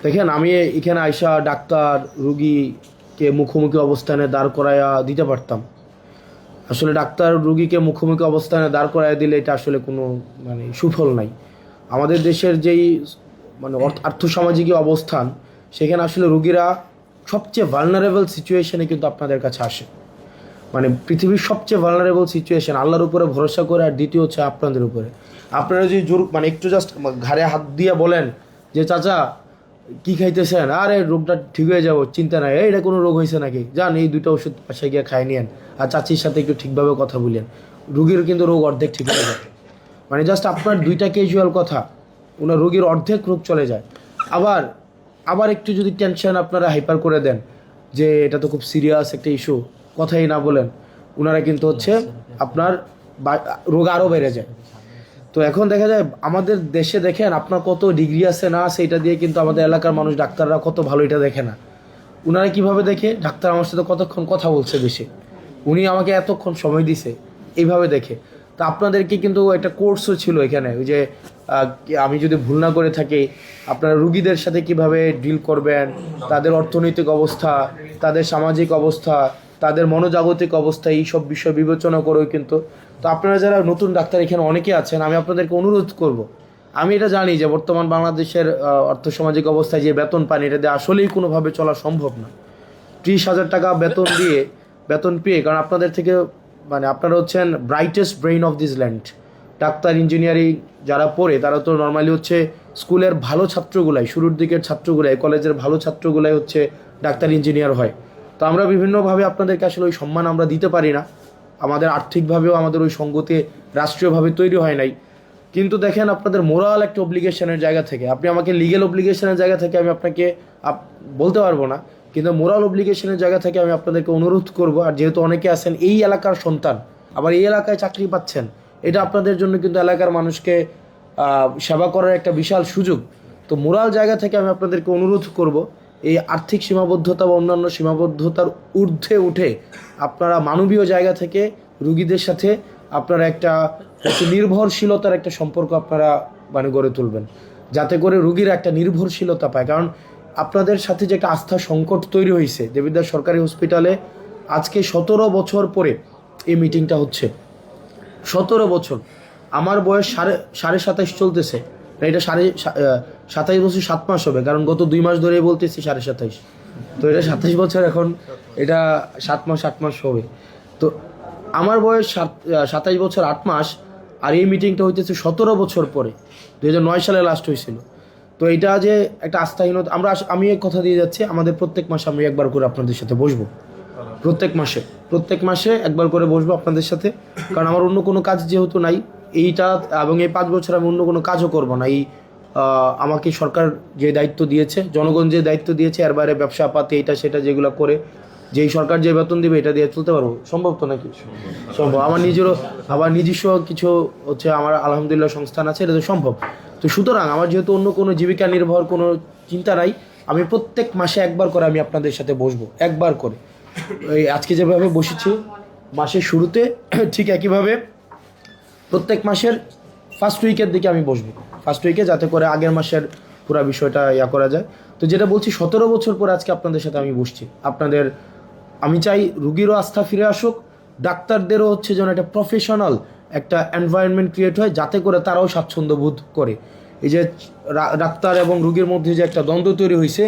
দেখেন আমি এখানে আইসা ডাক্তার রুগীকে মুখোমুখি অবস্থানে দাঁড় করাইয়া দিতে পারতাম। আসলে ডাক্তার রুগীকে মুখোমুখি অবস্থানে দাঁড় করাইয়া দিলে এটা আসলে কোনো মানে সুফল নাই। আমাদের দেশের যেই মানে আর্থসামাজিক অবস্থান, সেখানে আসলে রুগীরা সবচেয়ে ভালনারেবল সিচুয়েশনে কিন্তু আপনাদের কাছে আসে। মানে পৃথিবীর সবচেয়ে ভালনারেবল সিচুয়েশন, আল্লাহর উপরে ভরসা করে, আর দ্বিতীয় হচ্ছে আপনাদের উপরে। আপনারা যদি জোর মানে একটু জাস্ট ঘাড়ে হাত দিয়ে বলেন যে চাচা কি খাইতেছেন, আরে রোগটা ঠিক হয়ে যাবো, চিন্তা নাই, এটা কোনো রোগ হয়েছে নাকি, যান এই দুটো ওষুধ পাশে গিয়ে খাই নিয়েন, আর চাচির সাথে একটু ঠিকভাবে কথা বলেন, রুগীর কিন্তু রোগ অর্ধেক ঠিক হয়ে যায়। মানে জাস্ট আপনার দুইটা ক্যাজুয়াল কথা, ওনার রোগীর অর্ধেক রোগ চলে যায়। আবার আবার একটু যদি টেনশন আপনারা হাইপার করে দেন যে এটা তো খুব সিরিয়াস একটা ইস্যু, কথাই না বলেন, ওনারা কিন্তু হচ্ছে আপনার রোগ আরও বেড়ে যায়। তো এখন দেখা যায় আমাদের দেশে দেখেন আপনার কত ডিগ্রি আছে না আছে, এটা দিয়ে কিন্তু আমাদের এলাকার মানুষ ডাক্তাররা কত ভালো এটা দেখে না। ওনারা কিভাবে দেখে, ডাক্তার আমার সাথে কতক্ষণ কথা বলছে বেশি, উনি আমাকে এতক্ষণ সময় দিছে, এইভাবে দেখে। তো আপনাদেরকে কিন্তু একটা কোর্সও ছিল এখানে, ওই যে আমি যদি ভুল না করে থাকি, আপনারা রুগীদের সাথে কিভাবে ডিল করবেন, তাদের অর্থনৈতিক অবস্থা, তাদের সামাজিক অবস্থা, তাদের মনোজাগতিক অবস্থা, এই সব বিষয় বিবেচনা করেও কিন্তু। তো আপনারা যারা নতুন ডাক্তার এখানে অনেকে আছেন, আমি আপনাদেরকে অনুরোধ করব, আমি এটা জানি যে বর্তমান বাংলাদেশের অর্থসামাজিক অবস্থায় যে বেতন পান, এটা দিয়ে আসলেই কোনোভাবে চলা সম্ভব না। 30,000 টাকা বেতন পেয়ে, কারণ আপনাদের থেকে মানে আপনারা হচ্ছেন brightest brain of this land. Doctor engineering যারা পড়ে তারা তো নর্মালি হচ্ছে স্কুলের ভালো ছাত্রগুলাই, শুরুর দিকের ছাত্রগুলাই, কলেজের ভালো ছাত্রগুলাই হচ্ছে ডাক্তার ইঞ্জিনিয়ার হয়। তো আমরা বিভিন্নভাবে আপনাদেরকে আসলে ওই সম্মান আমরা দিতে পারি না, আমাদের আর্থিকভাবেও আমাদের ওই সঙ্গতি রাষ্ট্রীয়ভাবে তৈরি হয় নাই। কিন্তু দেখেন আপনাদের মোরাল একটা অব্লিগেশনের জায়গা থেকে, আপনি আমাকে লিগেল অব্লিগেশনের জায়গা থেকে আমি আপনাকে বলতে পারবো না, কিন্তু মোরাল অব্লিগেশনের জায়গা থেকে আমি আপনাদেরকে অনুরোধ করব। আর যেহেতু অনেকে আছেন এই এলাকার সন্তান, আবার এই এলাকায় চাকরি পাচ্ছেন, এটা আপনাদের জন্য কিন্তু এলাকার মানুষকে সেবা করার একটা বিশাল সুযোগ। তো মোরাল জায়গা থেকে আমি আপনাদেরকে অনুরোধ করব, এই আর্থিক সীমাবদ্ধতা বা অন্যান্য সীমাবদ্ধতার ঊর্ধ্বে উঠে আপনারা মানবীয় জায়গা থেকে রুগীদের সাথে আপনারা একটা নির্ভরশীলতার একটা সম্পর্ক আপনারা মানে গড়ে তুলবেন, যাতে করে রুগীরা একটা নির্ভরশীলতা পায়। কারণ আপনাদের সাথে যে একটা আস্থা সংকট তৈরি হয়েছে দেবিদ্বার সরকারি হসপিটালে, আজকে 17 বছর পরে এই মিটিংটা হচ্ছে। 17 বছর, আমার বয়স সাড়ে 27 চলতেছে, এটা 27 বছর 7 মাস হবে, কারণ গত 2 মাস ধরেই বলতেছি 27.5, তো এটা 27 বছর, এখন এটা 7 মাস 8 মাস হবে। তো আমার বয়স 27 বছর 8 মাস, আর এই মিটিংটা হইতেছে 17 বছর পরে, 2009 সালে লাস্ট হয়েছিল। তো এটা যে একটা আস্থাহীনতা, আমি এক কথা দিয়ে যাচ্ছি, আমাদের প্রত্যেক মাসে আমি একবার করে আপনাদের সাথে বসবো, প্রত্যেক মাসে একবার করে বসবো আপনাদের সাথে। কারণ আমার অন্য কোনো কাজ যেহেতু নাই এইটা, এবং এই 5 বছর আমি অন্য কোনো কাজও করবো না। এই আমাকে সরকার যে দায়িত্ব দিয়েছে, জনগণ যে দায়িত্ব দিয়েছে, এর বাইরে ব্যবসা পাতি এটা সেটা যেগুলো করে, যেই সরকার যে বেতন দিবে এটা দিয়ে চলতে পারবো, সম্ভব তো নাকি? সম্ভব। আমার নিজস্ব কিছু হচ্ছে, আমার আলহামদুলিল্লাহ সংস্থান আছে, এটা তো সম্ভব। তো সুতরাং আমার যেহেতু অন্য কোনো জীবিকা নির্ভর কোনো চিন্তা নাই, আমি প্রত্যেক মাসে একবার করে আমি আপনাদের সাথে বসবো, একবার করে। এই আজকে যেভাবে বসেছি মাসের শুরুতে, ঠিক একইভাবে প্রত্যেক মাসের ফার্স্ট উইকের দিকে আমি বসবো, ফার্স্ট উইকে, যাতে করে আগের মাসের পুরো বিষয়টা করা যায়। তো যেটা বলছি, 17 বছর পর আজকে আপনাদের সাথে আমি বসছি। আমি চাই রুগীরও আস্থা ফিরে আসুক, ডাক্তারদেরও হচ্ছে যেন একটা প্রফেশনাল একটা এনভায়রনমেন্ট ক্রিয়েট হয়, যাতে করে তারাও স্বাচ্ছন্দ্য বোধ করে। এই যে ডাক্তার এবং রুগীর মধ্যে যে একটা দ্বন্দ্ব তৈরি হয়েছে,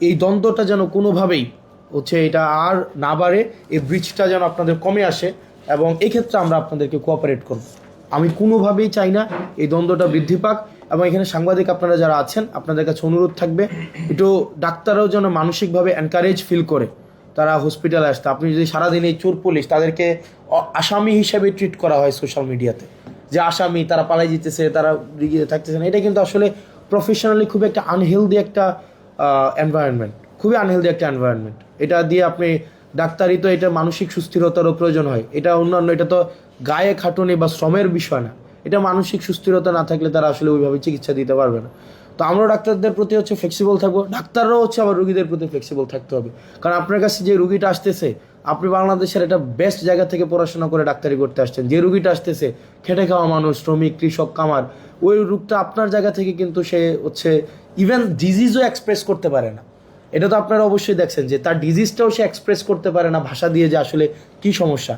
এই দ্বন্দ্বটা যেন কোনোভাবেই হচ্ছে এটা আর না বাড়ে, এই ব্রিজটা যেন আপনাদের কমে আসে, এবং এক্ষেত্রে আমরা আপনাদেরকে কোঅপারেট করব। আমি কোনোভাবেই চাই না এই দ্বন্দ্বটা বৃদ্ধি পাক। এবং এখানে সাংবাদিক আপনারা যারা আছেন, আপনাদের কাছে অনুরোধ থাকবে, একটু ডাক্তাররাও যেন মানসিকভাবে এনকারেজ ফিল করে তারা হসপিটালে আসতে। আপনি যদি সারাদিন এই চোর পুলিশ তাদেরকে আসামি হিসেবে ট্রিট করা হয় সোশ্যাল মিডিয়াতে, যে আসামি, তারা পালাই যেতেছে, তারা থাকতেছে না, এটা কিন্তু আসলে প্রফেশনালি খুব একটা আনহেলদি একটা এনভায়রনমেন্ট, খুবই আনহেলদি একটা এনভায়রনমেন্ট। এটা দিয়ে আপনি ডাক্তারি তো এটা মানসিক সুস্থিরতারও প্রয়োজন হয়, এটা অন্যান্য, এটা তো গায়ে খাটুনি বা শ্রমের বিষয় না, এটা মানসিক সুস্থিরতা না থাকলে তারা আসলে ওইভাবে চিকিৎসা দিতে পারবে না। তো আমরা ডাক্তারদের প্রতি হচ্ছে ফ্লেক্সিবল থাকবো, ডাক্তাররাও হচ্ছে আবার রুগীদের প্রতি ফ্লেক্সিবল থাকতে হবে। কারণ আপনার কাছে যে রুগীটা আসতেছে, আপনি বাংলাদেশের একটা বেস্ট জায়গা থেকে পড়াশোনা করে ডাক্তারি করতে আসছেন, যে রুগীটা আসতেছে খেটে খাওয়া মানুষ, শ্রমিক, কৃষক, কামার, ওই রোগটা আপনার জায়গা থেকে কিন্তু সে হচ্ছে ইভেন ডিজিজও এক্সপ্রেস করতে পারে না। এটা তো আপনারা অবশ্যই দেখছেন যে তার ডিজিজটাও সে এক্সপ্রেস করতে পারে না ভাষা দিয়ে যে আসলে কী সমস্যা।